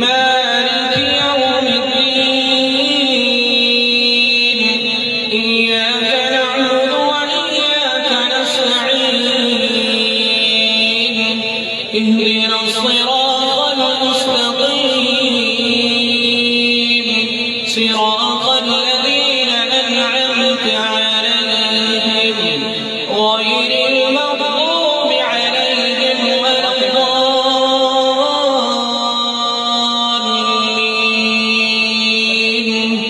مالك يوم الدين إياك نعبد وإياك نستعين اهدنا الصراط المستقيم صراط الذين أنعمت عليهم غير المغضوب عليهم ولا الضالين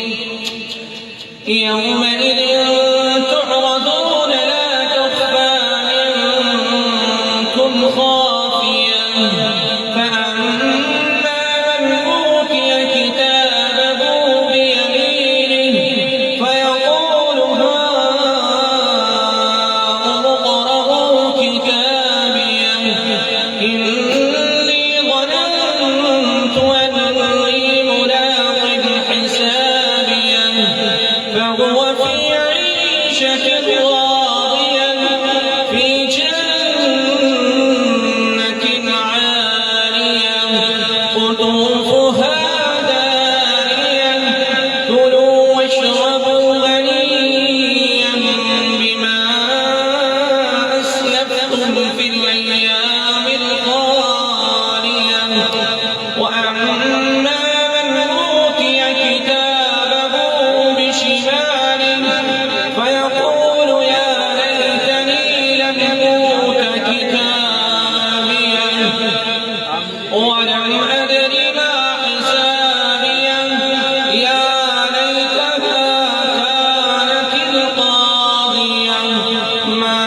يومئذ تعرضون لا تخفى منكم خافية فأما من أوتي كتابه بيمينه فيقول هاؤم اقرءوا كتابيه إني ظننت أني ملاق حسابيه فهو في عيشة راضية في جنة عالية قطوفها دانية كلوا واشربوا هنيئا بما أسلفتم في الأيام الخالية وأما من أوتي كتابه بشماله فيقول يا ليتني لم أوت كتابيه ولم أدر ما حسابيه يا ليتها كانت القاضية ما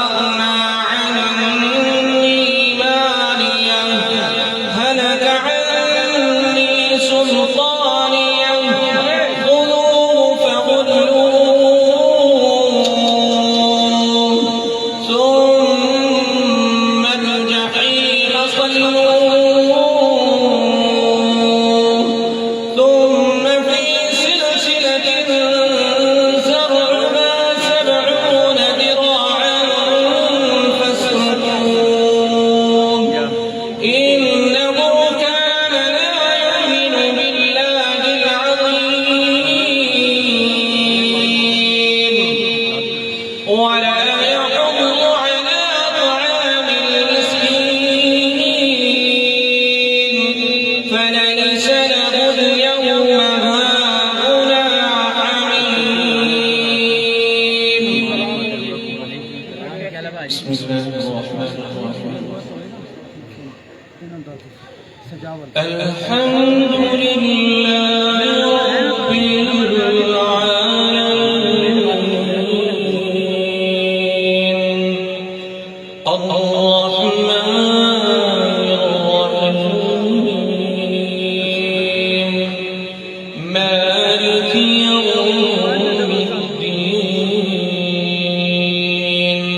أغنى عني ماليه هلك عني سلطانيه خذوه فغلوه ثم الجحيم صلوه ثم في سلسلة زرعها 70 ذراعا فاسلكوه إنه كان لا يؤمن بالله العظيم ولا يحض على طعام المسكين فليس له اليوم هاهنا حميم بسم الله الرحمن الرحيم الحمد لله رب العالمين الرحمن الرحيم مالك يوم الدين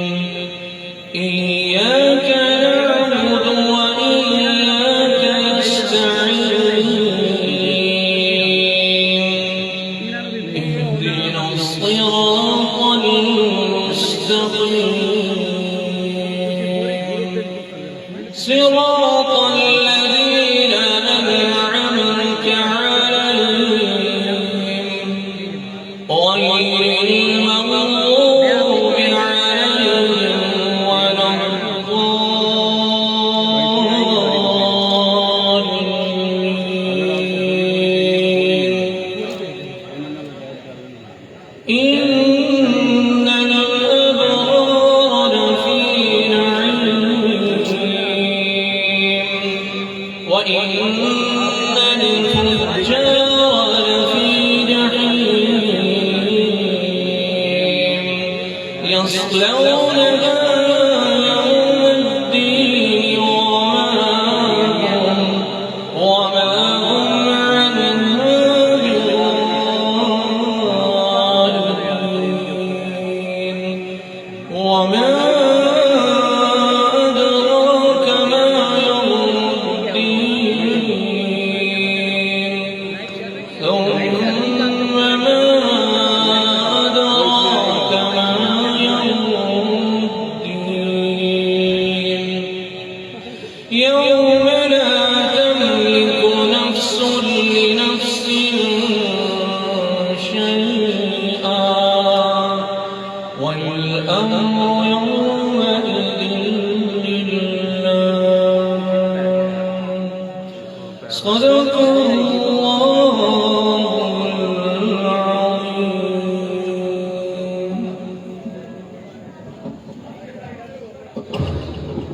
إياك نعبد وإياك نستعين اهدنا الصراط المستقيم صراط الذين أنعمت عليهم غير المغضوب عليهم ولا الضالين إن الأبرار لفي نعيم وإن الفجار لفي جحيم يصلونها يوم الدين وما هم عنها بغائبين وما أدراك ما يوم الدين ثم ما أدراك ما يوم يوم لا تملك نفس لنفس شيئا والأمر يومئذ لله. صدق الله العظيم.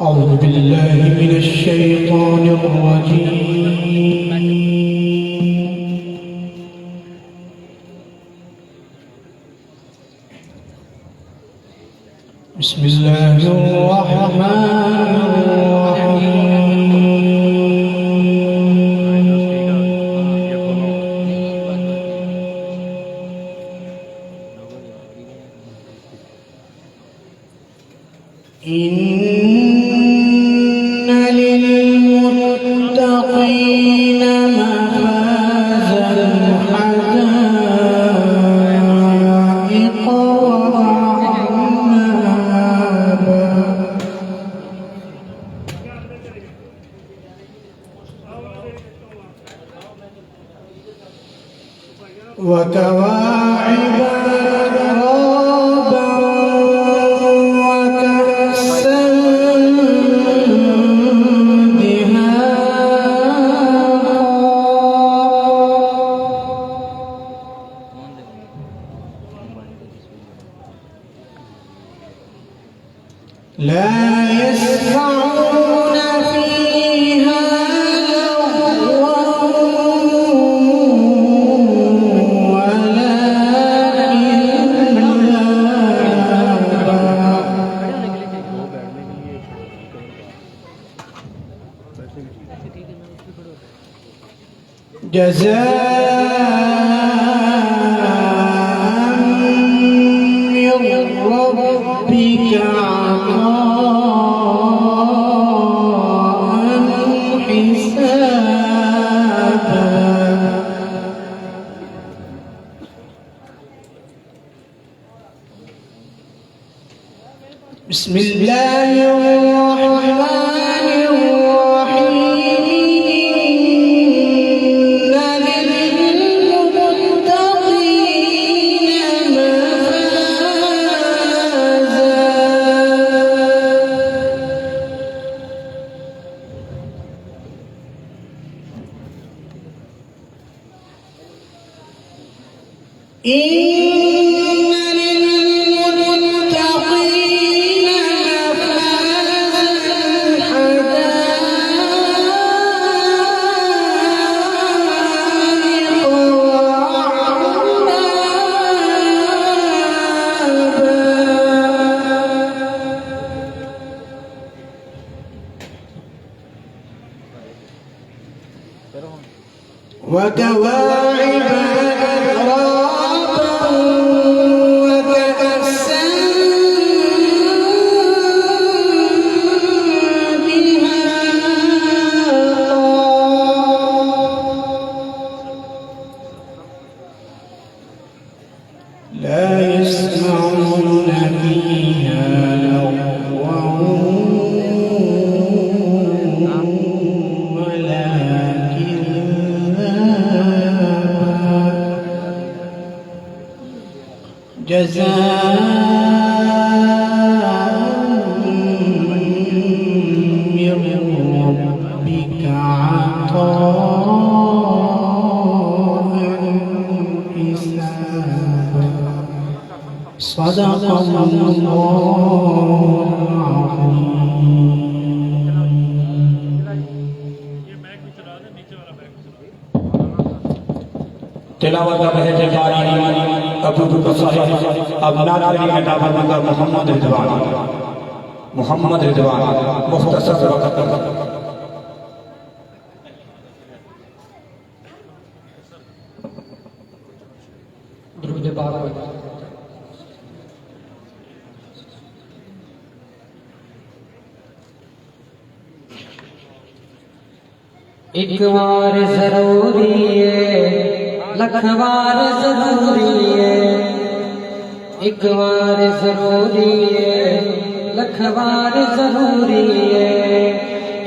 أعوذ بالله من الشيطان الرجيم. بسم الله الرحمن الرحيم. إن للمتقين مفازا حدائق وأعنابا وكواعب أترابا وكأسا لا يسمعون فيها لغوا ولا كذابا جزاء من ربك عطاء حسابا. بسم الله الرحمن الرحيم. إن للمتقين وكواعب أترابا وكأسا دهاقا لا يسمعون فيها لغوا ولا جزاء من ربك عطاء حسابا. صدق الله العظيم. تلاوت کا بہت قاری ابو بکر صاحب اب نعت میں دعوت مندہ محمد رضوان مختصر وقت درود پاک ایک بار ضروری ہے لکھ بار ضروری ہے ایک بار ضروری ہے لکھ بار ضروری ہے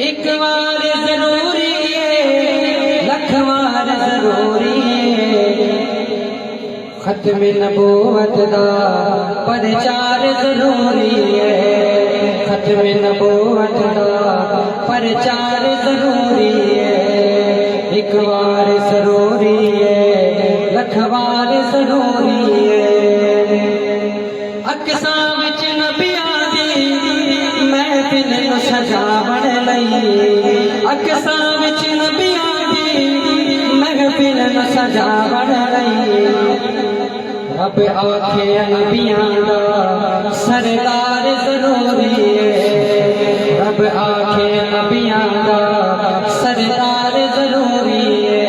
ایک بار ضروری ہے لکھ بار ضروری ہے ختم نبوت دا پرچار ضروری ہے ختم نبوت دا پرچار ضروری ہے ایک بار ضروری ہے لکھ بار ضروری ہے اقصاں وچ نبیاں دی محفل نوں سجاون لئی اقصاں وچ نبیاں دی محفل نوں سجاون لئی رب آکھے نبیاں دا سردار ضروری ہے رب آکھے نبیاں دا سردار ضروری ہے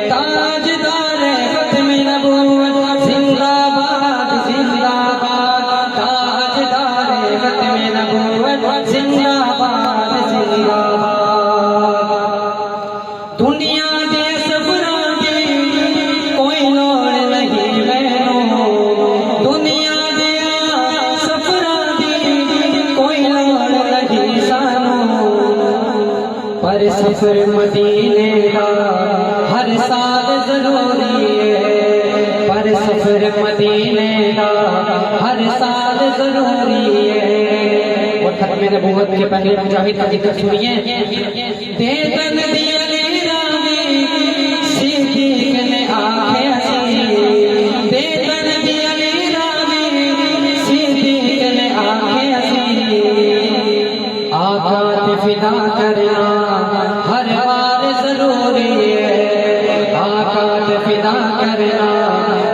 تاجدار ختم نبوت زندہ باد زندہ باد تاجدار ختم نبوت زندہ باد زندہ باد دنیا دے سفراں دی کوئی لوڑ نہیں دنیا دیا سفراں دی کوئی لوڑ نہیں سانو پر سفر مدینے دا ہر سال ضروری ہے پر سفر مدینے دا ہر سال ضروری ہے اور ختم نبوت کے پہلے مجاہد کا ذکر سنیے دے تن دی علی راوی صدیق نے آنکھیں ہنسی دے تن دی علی راوی صدیق نے آنکھیں ہنسی آقا تے فدا کرنا ہر بار ضروری ہے آقا تے فدا کرنا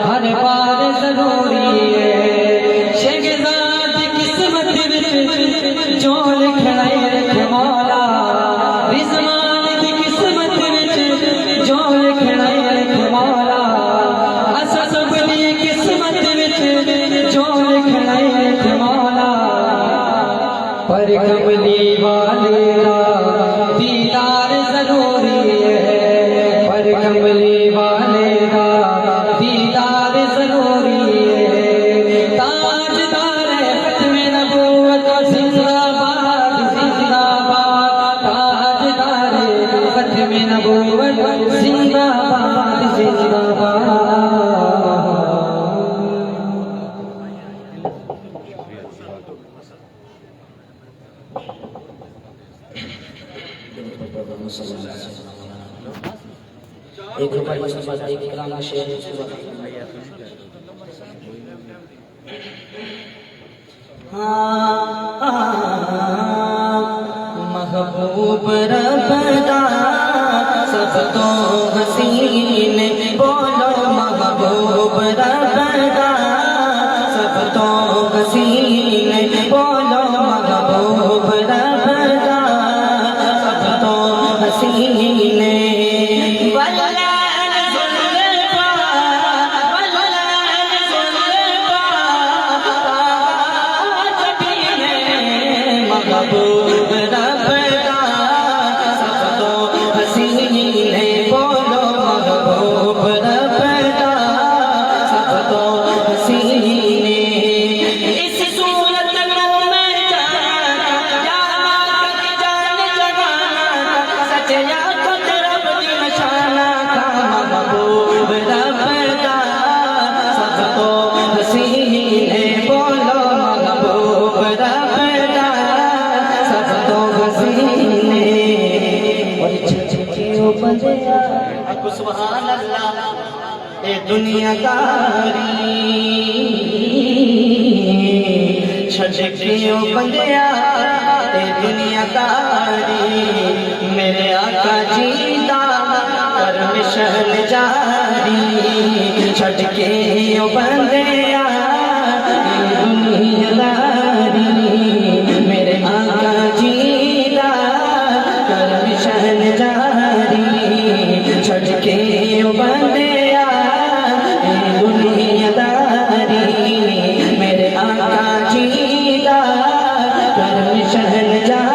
ہر بار ضروری ہے شہزاد قسمت وچ جو لکھنا لکھ مولا رضوان کی قسمت وچ جو لکھنا لکھ مولا اسا سب دی قسمت وچ جو لکھنا لکھ مولا پر کملی والے دا دیدار ضروری ہے پر کملی والے دا دیدار ضروری ہے تاجدار ختم نبوت زندہ باد زندہ باد تاجدار ختم نبوت زندہ باد زندہ باد ایک روپے مسلمان ایک کلام شعر محبوب رب دا سب تو حسین بولو محبوب رب دا سب تو حسین بولو محبوب رب دا سب تو حسین محبوب رب دا سب تو حسین بولو محبوب رب دا سب تو حسین اس صورت میں جان جگانا سچ یا خود رب دی نشانہ کا محبوب رب دا سب تو حسین بولو محبوب رب دا سب تو حسین اور چھچکیوں بندیا سبحان اللہ اے دنیا داری چھچکیوں بندیا اے دنیا داری میرے آقا جیتا پرمیشن جاری داری چھٹ کے او بندیا دنیا داری میرے آقا جیلا کرم شہن جاری چھٹ کے او بندیا دنیا داری میرے آقا جیلا کرم شہن جاری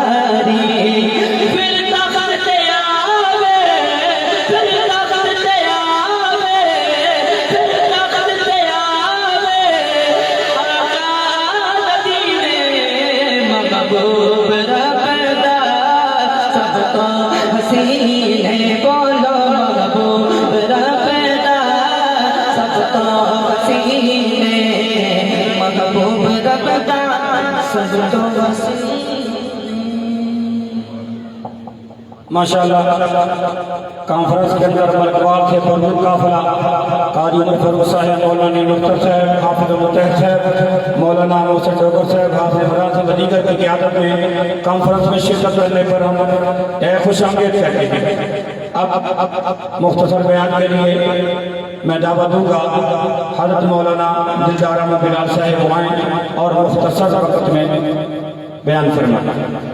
ماشاءاللہ کانفرنس کے اندر ملکوال سے پرمن قافلہ قاری عمر فاروق صاحب، مولانا نختر صاحب، حافظ متحد صاحب، مولانا محسن ڈوگر صاحب، حافظ فرحان صاحب دیگر کی قیادت میں کانفرنس میں شرکت کرنے پر ہم خوش آمدید کہتے ہیں۔ اب مختصر بیان کے لیے میں دعوت دوں گا حضرت مولانا دلدار احمد بلال صاحب آئیں اور مختصر وقت میں بیان فرمائیں۔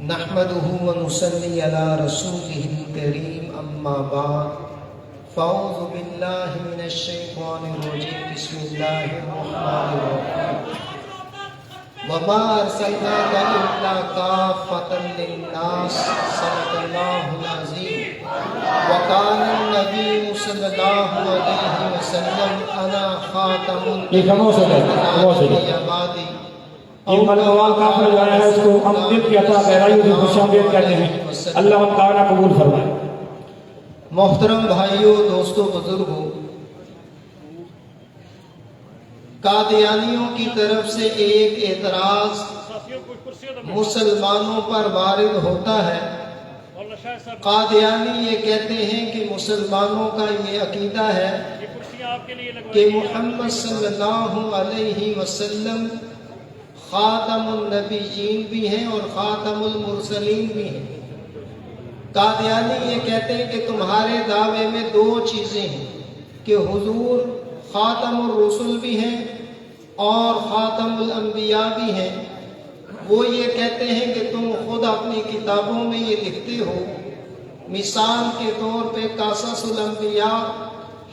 نحمده ونصلي على رسوله الكريم أما بعد فأعوذ بالله من الشيطان الرجيم بسم الله الرحمن الرحيم وما أرسلناك إلا كافة للناس صدق الله العظيم وقال النبي صلى الله عليه وسلم أنا خاتم النبيين یہ ملکوال کافر جو ہے اس کو ہم دل کی عطا گہرائی سے خوش آمدید کہتے ہیں، اللہ تعالیٰ قبول فرمائے۔ محترم بھائیوں، دوستوں، بزرگوں، قادیانیوں کی طرف سے ایک اعتراض مسلمانوں پر وارد ہوتا ہے۔ قادیانی یہ کہتے ہیں کہ مسلمانوں کا یہ عقیدہ ہے کہ محمد صلی اللہ علیہ وسلم خاتم النبیین بھی ہیں اور خاتم المرسلین بھی ہیں۔ قادیانی یہ کہتے ہیں کہ تمہارے دعوے میں دو چیزیں ہیں کہ حضور خاتم الرسل بھی ہیں اور خاتم الانبیاء بھی ہیں۔ وہ یہ کہتے ہیں کہ تم خود اپنی کتابوں میں یہ لکھتے ہو، مثال کے طور پہ قصص الانبیاء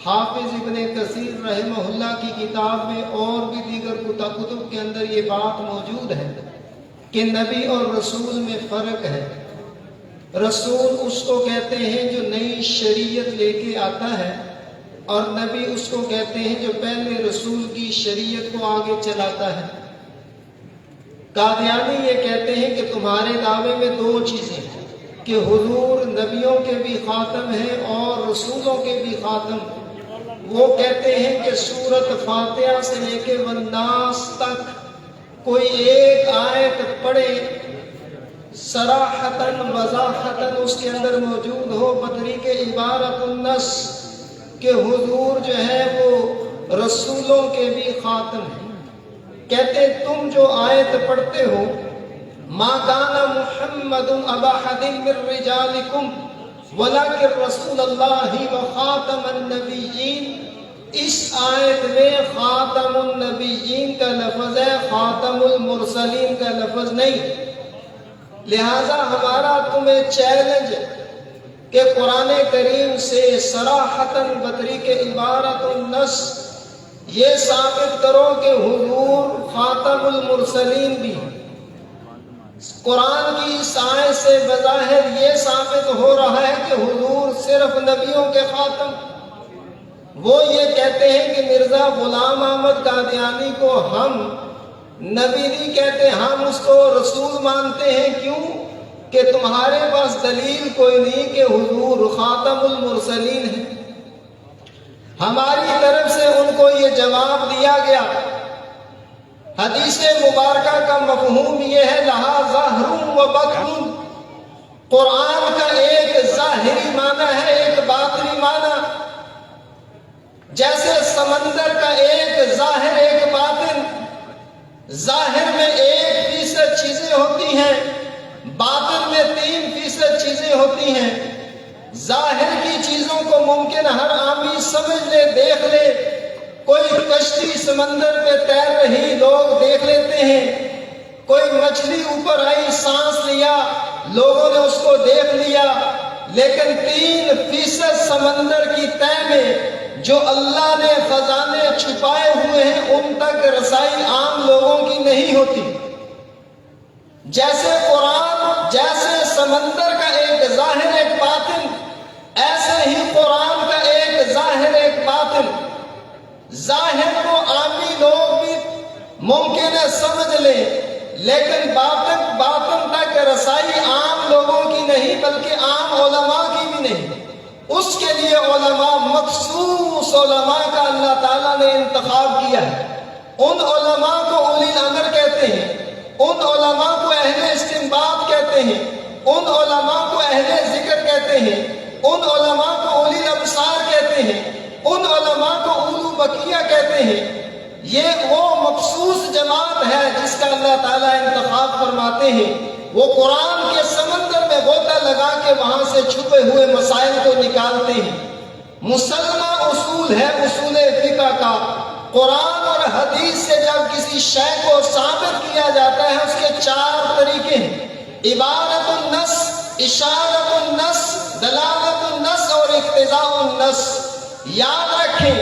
حافظ ابن کثیر رحمہ اللہ کی کتاب میں اور بھی دیگر کتب کے اندر یہ بات موجود ہے کہ نبی اور رسول میں فرق ہے۔ رسول اس کو کہتے ہیں جو نئی شریعت لے کے آتا ہے، اور نبی اس کو کہتے ہیں جو پہلے رسول کی شریعت کو آگے چلاتا ہے۔ قادیانی یہ کہتے ہیں کہ تمہارے دعوے میں دو چیزیں ہیں کہ حضور نبیوں کے بھی خاتم ہیں اور رسولوں کے بھی خاتم ہیں۔ وہ کہتے ہیں کہ سورۃ فاتحہ سے لے کے والناس تک کوئی ایک آیت پڑھے صراحتاً وضاحتاً اس کے اندر موجود ہو بطریق عبارت النص کہ حضور جو ہے وہ رسولوں کے بھی خاتم ہیں۔ کہتے تم جو آیت پڑھتے ہو ما کان محمد ابا احد من رجالکم ولکن رسول اللہ و خاتم النبیین، اس آیت میں خاتم النبیین کا لفظ ہے، خاتم المرسلین کا لفظ نہیں۔ لہذا ہمارا تمہیں چیلنج کہ قرآن کریم سے صراحتاً بطریق عبارت النص یہ ثابت کرو کہ حضور خاتم المرسلین بھی ہیں۔ قرآن کی اس آیت سے بظاہر یہ ثابت ہو رہا ہے کہ حضور صرف نبیوں کے خاتم۔ وہ یہ کہتے ہیں کہ مرزا غلام احمد قادیانی کو ہم نبی نہیں کہتے، ہم اس کو رسول مانتے ہیں۔ کیوں؟ کہ تمہارے پاس دلیل کوئی نہیں کہ حضور خاتم المرسلین ہیں۔ ہماری طرف سے ان کو یہ جواب دیا گیا۔ حدیث مبارکہ کا مفہوم یہ ہے لہا ظاہر و باطن، قرآن کا ایک ظاہری معنی ہے، ایک باطنی معنی۔ جیسے سمندر کا ایک ظاہر ایک باطن، ظاہر میں 1% چیزیں ہوتی ہیں، باطن میں 3% چیزیں ہوتی ہیں۔ ظاہر کی چیزوں کو ممکن ہر آدمی سمجھ لے، دیکھ لے، کوئی کشتی سمندر پہ تیر رہی لوگ دیکھ لیتے ہیں، کوئی مچھلی اوپر آئی سانس لیا لوگوں نے اس کو دیکھ لیا، لیکن 3% سمندر کی تہ میں جو اللہ نے خزانے چھپائے ہوئے ہیں ان تک رسائی عام لوگوں کی نہیں ہوتی۔ جیسے قرآن، جیسے سمندر کا ایک ظاہر ایک باطن، ایسے ہی قرآن کا ایک ظاہر ایک باطن۔ ظاہر کو عامی لوگ بھی ممکن ہے سمجھ لیں، لیکن باطن تک رسائی عام لوگوں کی نہیں بلکہ عام علماء کی بھی نہیں۔ اس کے لیے علماء، مخصوص علماء کا اللہ تعالیٰ نے انتخاب کیا ہے۔ ان علماء کو اولی الامر کہتے ہیں، ان علماء کو اہل استنباط کہتے ہیں، ان علماء کو اہل ذکر کہتے ہیں، ان علماء کو اولی الابصار کہتے ہیں، ان علماء کو اولو بقیہ کہتے ہیں۔ یہ وہ مخصوص جماعت ہے جس کا اللہ تعالیٰ انتخاب فرماتے ہیں۔ وہ قرآن کے سمندر میں غوطہ لگا کے وہاں سے چھپے ہوئے مسائل کو نکالتے ہیں۔ مسلمہ اصول ہے اصول فقہ کا۔ قرآن اور حدیث سے جب کسی شے کو ثابت کیا جاتا ہے اس کے 4 طریقے ہیں: عبارت النص، اشارت النص، دلالت النص اور اقتضاء النص۔ یاد رکھیں،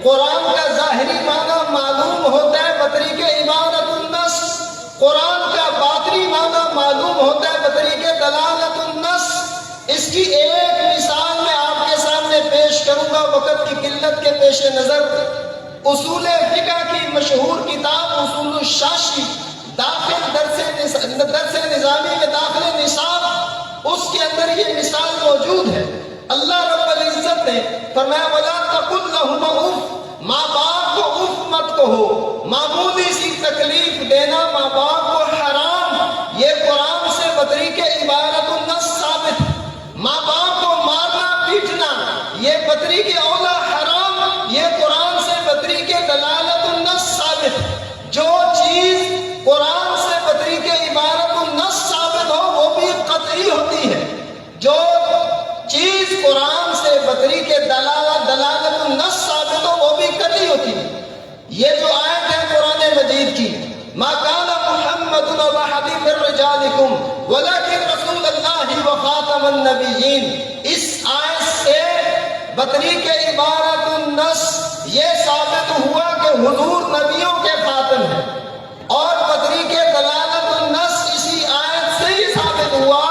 قرآن کا ظاہری معنی معلوم ہوتا ہے بطریق عبارت النص، قرآن کا باطنی معنی معلوم ہوتا ہے بطریق دلالت النص۔ اس کی ایک مثال میں آپ کے سامنے پیش کروں گا وقت کی قلت کے پیش نظر۔ اصول فقہ کی مشہور کتاب اصول الشاشی، درس نظامی میں داخل نصاب، اس کے اندر یہ مثال موجود ہے۔ اللہ رب العزت نے فرمایا وَلَا تَقُلْ لَهُمَا اُفٍّ، ماں باپ کو اف مت کہو۔ معمولی سی تکلیف دینا ماں باپ کو حرام، یہ قرآن سے بطریق عبارت النص ثابت۔ ماں باپ کو مارنا پیٹنا یہ بطریق اولا حرام، یہ قرآن سے بطریق دلالت النص ثابت۔ جو چیز قرآن سے بطریق عبارت النص ثابت ہو وہ بھی قطعی ہوتی ہے، جو چیز قرآن سے بطریق دلالت النص ثابت ہو وہ بھی قطعی ہوتی ہے۔ یہ جو آیت ہے قرآن مجید کی، ما کان محمد ابا حبیب من رجالکم ولکن رسول اللہ وخاتم النبیین، اس آیت سے بطریق عبارت النص یہ ثابت ہوا کہ حضور نبیوں کے خاتم ہیں، اور بطریق دلالت النص اسی آیت سے ہی ثابت ہوا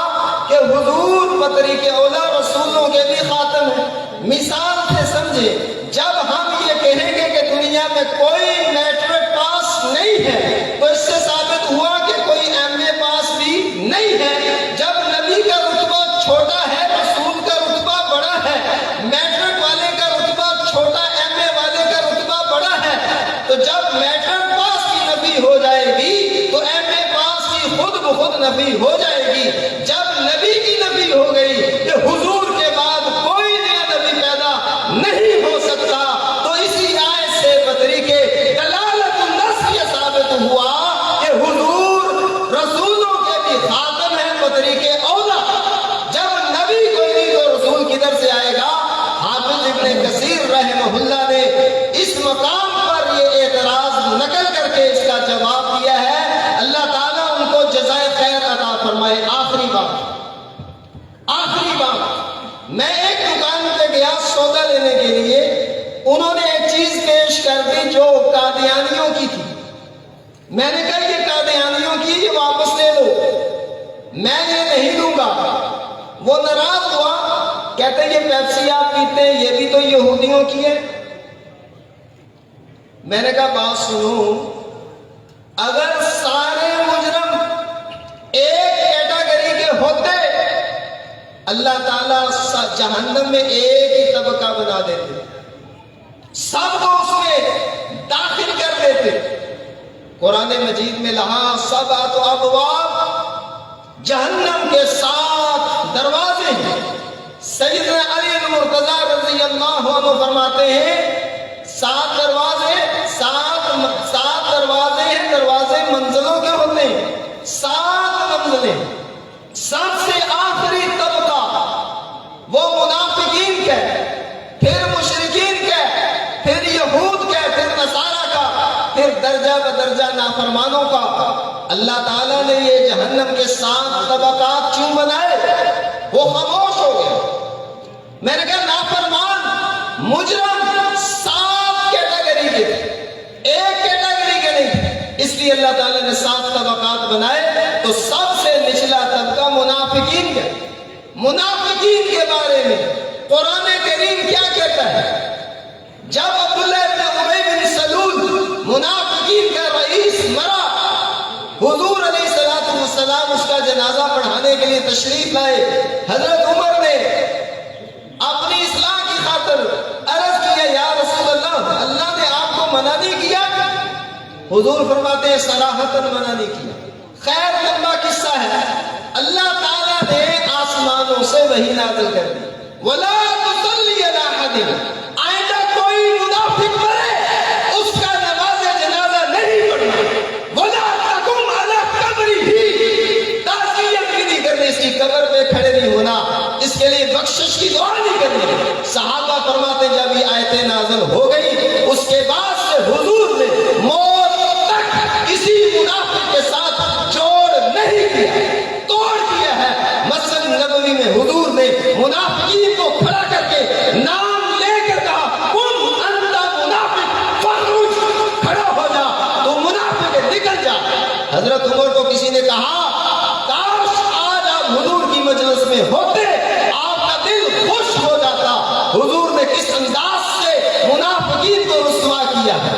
کہ حضور بطریق اولا رسولوں کے بھی خاتم ہیں۔ مثال سے سمجھے، جب ہم یہ کہیں گے کہ دنیا میں کوئی میٹرک پاس نہیں ہے تو اس سے ثابت ہوا کہ کوئی ایم اے پاس بھی نہیں ہے۔ جب نبی کا رتبہ چھوٹا ہے رسول کا رتبہ بڑا ہے، میٹرک والے کا رتبہ چھوٹا ایم اے والے کا رتبہ بڑا ہے، تو جب میٹرک پاس کی نبی ہو جائے گی تو ایم اے پاس کی خود بخود نبی ہو جائے گی۔ جب نبی کی نبی ہو گئی کہ حضور کے بعد کوئی نیا نبی پیدا نہیں ہو سکتا، تو اسی آیت سے بطریق دلالت النص یہ ثابت ہوا کہ حضور رسولوں کے بھی خاتم ہیں بطریق اولا۔ جب نبی کوئی نہیں تو رسول کدھر سے آئے گا؟ حافظ ابن کثیر رحمہ اللہ نے اس مقام پر یہ اعتراض نقل کر کے اس کا جواب دیا ہے۔ اللہ تعالیٰ ان کو جزائے خیر عطا فرمائے۔ آخری بات، میں ایک دکان پہ گیا سودا لینے کے لیے، انہوں نے ایک چیز پیش کر دی جو قادیانیوں کی تھی۔ میں نے کہا یہ قادیانیوں کی، یہ واپس لے لو، میں یہ نہیں لوں گا۔ وہ ناراض ہوا، کہتے ہیں یہ پیپسی آپ پیتے ہیں یہ بھی تو یہودیوں کی ہے۔ میں نے کہا بات سنو، اگر سارے مجرم ایک کیٹیگری کے ہوتے اللہ تعالیٰ جہنم میں ایک ہی طبقہ بنا دیتے، سب کو اس میں داخل کر دیتے۔ قرآن مجید میں لہا سبعۃ ابواب، جہنم کے 7 دروازے ہیں۔ سیدنا علی المرتضیٰ رضی اللہ عنہ فرماتے ہیں 7 دروازے، 7 دروازے ہیں، دروازے درجہ بدرجہ نافرمانوں کا اللہ تعالیٰ نے یہ جہنم کے 7 طبقات کیوں بنائے؟ وہ خاموش ہو گیا. میں نے کہا نافرمان مجرم 7 کیٹیگری کے تھے، ایک کیٹیگری کے نہیں تھے، اس لیے اللہ تعالیٰ نے 7 طبقات بنائے. تو سب سے نچلا طبقہ منافقین کا. منافقین کے بارے میں قرآن کریم کیا کہتا ہے؟ جب عبداللہ ابن ابی بن سلول منافقین کا رئیس مرا، حضور علیہ السلام اس کا جنازہ پڑھانے کے لیے تشریف لائے. حضرت عمر نے اپنی اصلاح کی خاطر عرض کیا یا رسول اللہ، اللہ نے آپ کو منع نہیں کیا؟ حضور فرماتے ہیں صراحتاً منع نہیں کیا. خیر لمبا قصہ ہے. اللہ تعالیٰ نے آسمانوں سے وحی نازل کر دی، وَلَا تُصَلِّ عَلَىٰ أَحَدٍ، آئندہ کوئی منافق مرے اس کا نماز جنازہ نہیں پڑھنا. وَلَا تَقُمْ عَلَىٰ قَبْرِهِ، تعزیت بھی نہیں کرنی، اس کی قبر پہ کھڑے نہیں ہونا، اس کے لیے بخشش کی دعا نہیں کرنی. صحابہ فرماتے جب یہ آیتیں نازل ہو گئی اس کے بعد سے حضور نے موت تک کسی منافق کے ساتھ جوڑ نہیں کیا، توڑ دیا ہے. مسجد نبوی میں حضور نے منافقین کو کھڑا کر کے نام لے کر کہا قم انت منافق فخرج، کھڑا ہو جا، تو منافق نکل جا. حضرت عمر کو کسی نے کہا کاش آج آپ حضور کی مجلس میں ہوتے، آپ کا دل خوش ہو جاتا. حضور نے کس انداز سے منافقین کو رسوا کیا ہے.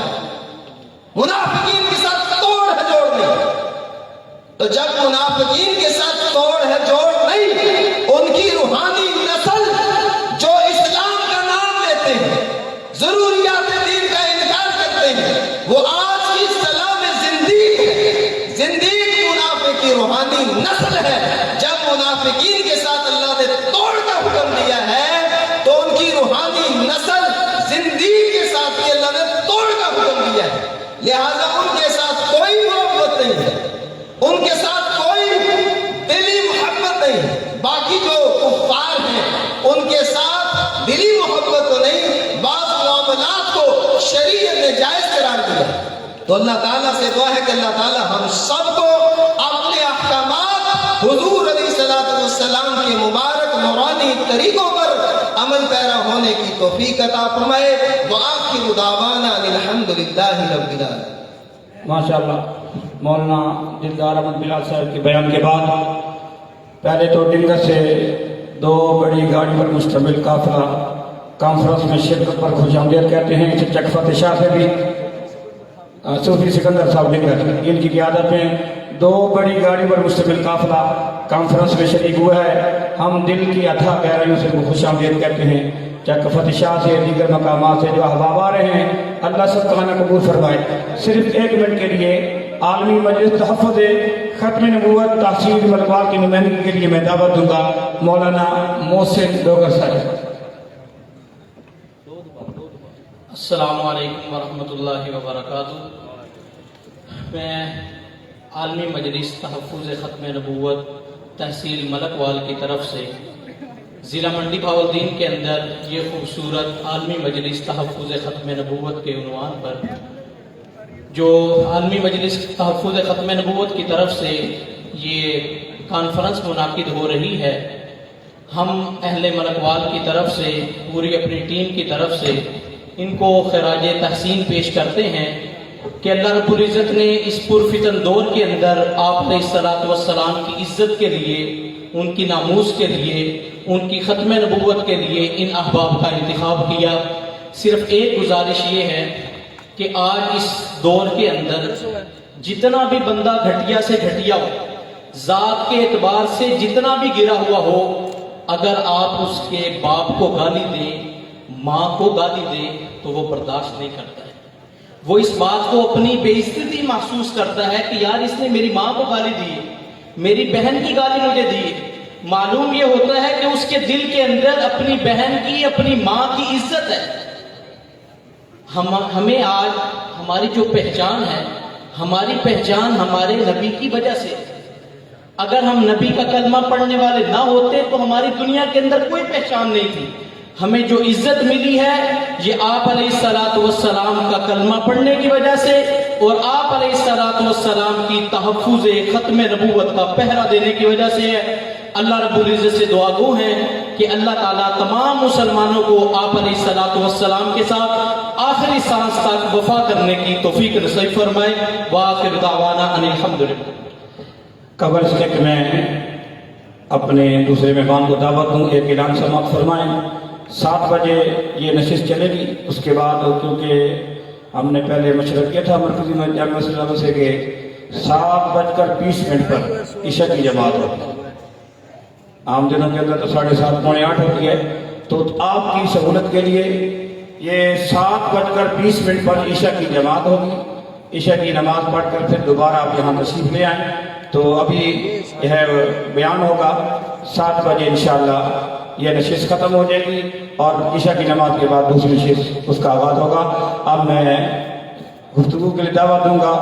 منافقین کے ساتھ توڑ ہے جوڑ نہیں. تو جب منافقین کے ساتھ توڑ ہے جوڑ نہیں، ان کی روحانی نسل جو اسلام کا نام لیتے ہیں، ضروریات دین کا انکار کرتے ہیں، وہ آج کی اصطلاح میں زندیق ہے. زندیق منافق کی روحانی نسل ہے. جب منافقین کے ساتھ اللہ نے توڑ کا حکم دیا ہے تو ان کی روحانی نسل زندیق کے ساتھ بھی اللہ نے توڑ کا حکم دیا ہے. لہذا ان کے ساتھ کوئی محبت نہیں ہے، ان کے ساتھ کوئی دلی محبت نہیں ہے. باقی جو کفار ہیں ان کے ساتھ دلی محبت تو نہیں، بعض معاملات کو شریعت نے جائز قرار دیا. تو اللہ تعالیٰ سے دعا ہے کہ اللہ تعالیٰ ہم سب کو اپنے احکامات حضور علیہ السلام کے مبارک نورانی طریقوں پر عمل پیرا ہونے کی توفیق عطا فرمائے. وآخر دعوانا الحمد للہ رب العالمین. ماشاءاللہ مولانا دلدار احمد بلال صاحب کے بیان کے بعد پہلے تو ڈنگر سے 2 بڑی گاڑی پر مشتمل قافلہ کانفرنس میں شرکت پر خوش آمدید کہتے ہیں. چک فتح شاہ سے بھی صوفی سکندر صاحب ڈنگر، ان کی قیادت میں 2 بڑی گاڑی پر مشتمل قافلہ کانفرنس میں شریک ہوا ہے. ہم دل کی اتھا گہرائیوں سے خوش آمدید کہتے ہیں. چک فتح شاہ سے دیگر مقامات سے جو احباب آ رہے ہیں اللہ سب تعالیٰ قبول فرمائے. صرف 1 منٹ کے لیے عالمی مجلس تحفظ ختم نبوت تحصیل ملکوال کی نمائندگی کے لیے میں دعوت دوں گا مولانا محسن ڈوگر صاحب. السلام علیکم ورحمۃ اللہ وبرکاتہ. میں عالمی مجلس تحفظ ختم نبوت تحصیل ملکوال کی طرف سے ضلع منڈی بہاولدین کے اندر یہ خوبصورت عالمی مجلس تحفظ ختم نبوت کے عنوان پر جو عالمی مجلس تحفظ ختم نبوت کی طرف سے یہ کانفرنس منعقد ہو رہی ہے، ہم اہل ملکوال کی طرف سے پوری اپنی ٹیم کی طرف سے ان کو خراج تحسین پیش کرتے ہیں کہ اللہ رب العزت نے اس پرفتن دور کے اندر آپ علیہ الصلوۃ والسلام کی عزت کے لیے، ان کی ناموس کے لیے، ان کی ختم نبوت کے لیے ان احباب کا انتخاب کیا. صرف ایک گزارش یہ ہے کہ آج اس دور کے اندر جتنا بھی بندہ گھٹیا سے گھٹیا ہو، ذات کے اعتبار سے جتنا بھی گرا ہوا ہو، اگر آپ اس کے باپ کو گالی دیں، ماں کو گالی دیں تو وہ برداشت نہیں کرتا ہے. وہ اس بات کو اپنی بے عزتی محسوس کرتا ہے کہ یار اس نے میری ماں کو گالی دی، میری بہن کی گالی مجھے دی. معلوم یہ ہوتا ہے کہ اس کے دل کے اندر اپنی بہن کی، اپنی ماں کی عزت ہے. ہمیں آج ہماری جو پہچان ہے، ہماری پہچان ہمارے نبی کی وجہ سے. اگر ہم نبی کا کلمہ پڑھنے والے نہ ہوتے تو ہماری دنیا کے اندر کوئی پہچان نہیں تھی. ہمیں جو عزت ملی ہے یہ آپ علیہ السلام کا کلمہ پڑھنے کی وجہ سے اور آپ علیہ السلام کی تحفظ ختم نبوت کا پہرا دینے کی وجہ سے ہے۔ اللہ رب العزت سے دعا گو ہے کہ اللہ تعالیٰ تمام مسلمانوں کو آپ علیہ السلام کے ساتھ آخری سانس تک وفا کرنے کی توفیق نصیب فرمائے۔ وآخر دعوانا ان الحمدللہ۔ قبل سے کہ میں اپنے دوسرے مہمان کو دعوت دوں، ایک اعلان سماعت فرمائیں۔ 7 بجے یہ نشست چلے گی، اس کے بعد کیونکہ ہم نے پہلے مشورہ کیا تھا مرکزی جامعہ اسلامیہ سے کہ 7:20 پر عشاء کی جماعت ہوتی ہے۔ عام دنوں کے اندر تو 7:30 پونے 8 ہوتی ہے، تو آپ کی سہولت کے لیے یہ 7:20 پر عشاء کی جماعت ہوگی۔ عشاء کی نماز پڑھ کر پھر دوبارہ آپ یہاں تشریف لے آئیں۔ تو ابھی یہ بیان ہوگا 7 بجے انشاءاللہ یہ نشست ختم ہو جائے گی اور عشاء کی نماز کے بعد دوسری نشست اس کا آغاز ہوگا۔ اب میں گفتگو کے لیے دعوت دوں گا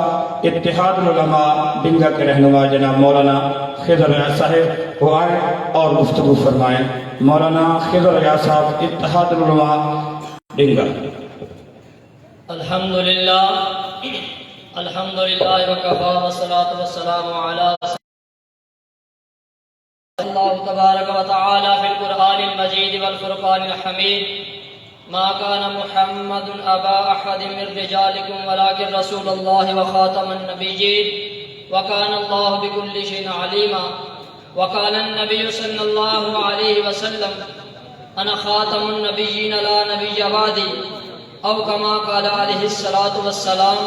اتحاد العلماء ڈنگا کے رہنما جناب مولانا خضر ریاض صاحب، وہ آئیں اور گفتگو فرمائیں۔ مولانا خضر ریاض صاحب، اتحاد العلماء ڈنگا۔ الحمدللہ وکفا والصلاة والسلام علی اللہ تبارک و تعالی فی القرآن المجید والفرقان الحمید ما كان محمد ابا احد من رجالکم ولكن رسول اللہ وخاتم النبیین وكان اللہ بكل شيء علیما وقال النبی صلی اللہ علیہ وسلم انا خاتم النبیین لا نبی بعدی او کما قال علیہ الصلاة والسلام۔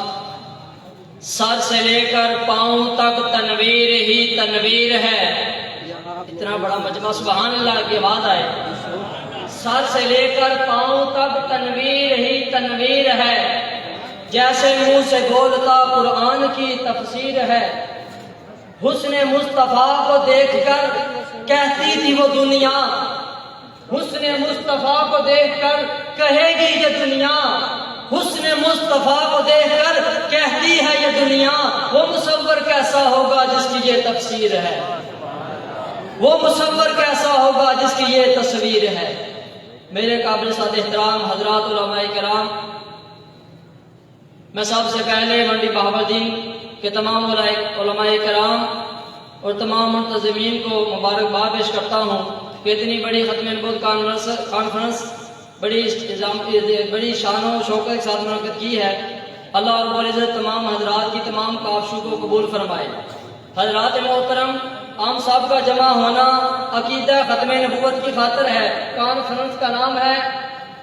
سر سے لے کر پاؤں تک تنویر ہی تنویر ہے۔ اتنا بڑا مجمع، سبحان اللہ کی آواز آئے۔ سر سے لے کر پاؤں تک تنویر ہی تنویر ہے، جیسے منہ سے بولتا قرآن کی تفسیر ہے۔ حسن مصطفیٰ کو دیکھ کر کہتی تھی وہ دنیا، حسن مصطفیٰ کو دیکھ کر کہے گی یہ دنیا، حسن مصطفیٰ کو دیکھ کر کہتی ہے یہ دنیا، وہ مصور کیسا ہوگا جس کی یہ تفسیر ہے، وہ مصور کیسا ہوگا جس کی یہ تصویر ہے۔ میرے قابل صد احترام حضرات علماء کرام، میں سب سے پہلے منڈی بہاولدین کے تمام علماء کرام اور تمام منتظمین کو مبارکباد پیش کرتا ہوں کہ اتنی بڑی ختم نبوت کانفرنس بڑی شان و شوکت کے ساتھ منعقد کی ہے۔ اللہ رب العزت تمام حضرات کی تمام کاوشوں کو قبول فرمائے۔ حضرات محترم، عام صاحب کا جمع ہونا عقیدہ ختم نبوت کی خاطر ہے۔ کانفرنس کا نام ہے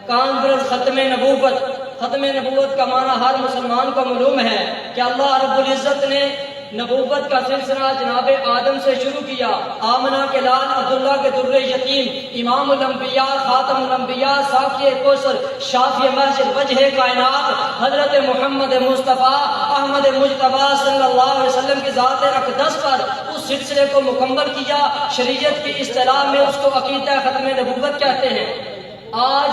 کانفرنس ختم نبوت۔ ختم نبوت کا معنی ہر مسلمان کو معلوم ہے کہ اللہ رب العزت نے نبوت کا سلسلہ جناب آدم سے شروع کیا۔ آمنہ کے لال عبداللہ کے در یتیم، امام الانبیاء، خاتم الانبیاء، ساقی کوثر، شافی محشر، وجہ کائنات، حضرت محمد مصطفیٰ احمد مجتبیٰ صلی اللہ علیہ وسلم کی ذات اقدس پر اس سلسلے کو مکمل کیا۔ شریعت کی اصطلاح میں اس کو عقیدہ ختم نبوت کہتے ہیں۔ آج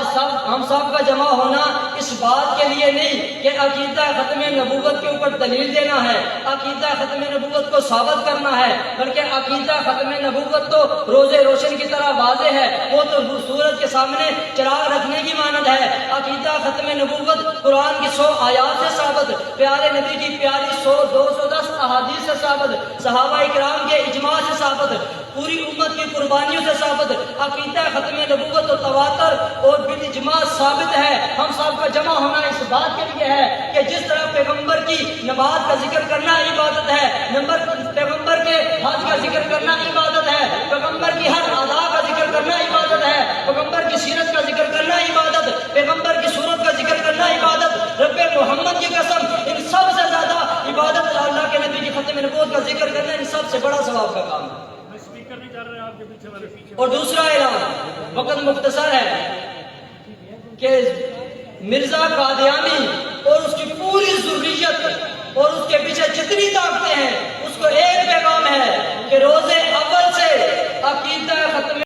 ہم سب کا جمع ہونا اس بات کے لیے نہیں کہ عقیدہ ختم نبوت کے اوپر دلیل دینا ہے، عقیدہ ختم نبوت کو ثابت کرنا ہے، بلکہ عقیدہ ختم نبوت تو روزے روشن کی طرح واضح ہے، وہ تو سورج کے سامنے چراغ رکھنے کی مانند ہے۔ عقیدہ ختم نبوت قرآن کی 100 آیات سے ثابت، پیارے نبی کی پیاری 210 احادیث سے ثابت، صحابہ اکرام کے اجماع سے ثابت، پوری امت کی قربانیوں سے ثابت۔ عقیدہ ختم نبوت و تواتر اور بالاجماع ثابت ہے۔ ہم سب کا جمع ہونا اس بات کے لیے ہے کہ جس طرح پیغمبر کی نماز کا ذکر کرنا عبادت ہے، پیغمبر کے حج کا ذکر کرنا عبادت ہے، پیغمبر کی ہر ادا کا ذکر کرنا عبادت ہے، پیغمبر کی سیرت کا ذکر کرنا عبادت، پیغمبر کی صورت کا ذکر کرنا عبادت، رب محمد کی قسم ان سب سے زیادہ عبادت اللہ کے نبی کی ختم نبوت کا ذکر کرنا ان سب سے بڑا ثواب کا کام ہے۔ اور دوسرا اعلان، وقت مختصر ہے، کہ مرزا قادیانی اور اس کی پوری ذریت اور اس کے پیچھے جتنی طاقتیں ہیں، اس کو ایک پیغام ہے کہ روزے اول سے عقیدہ ختم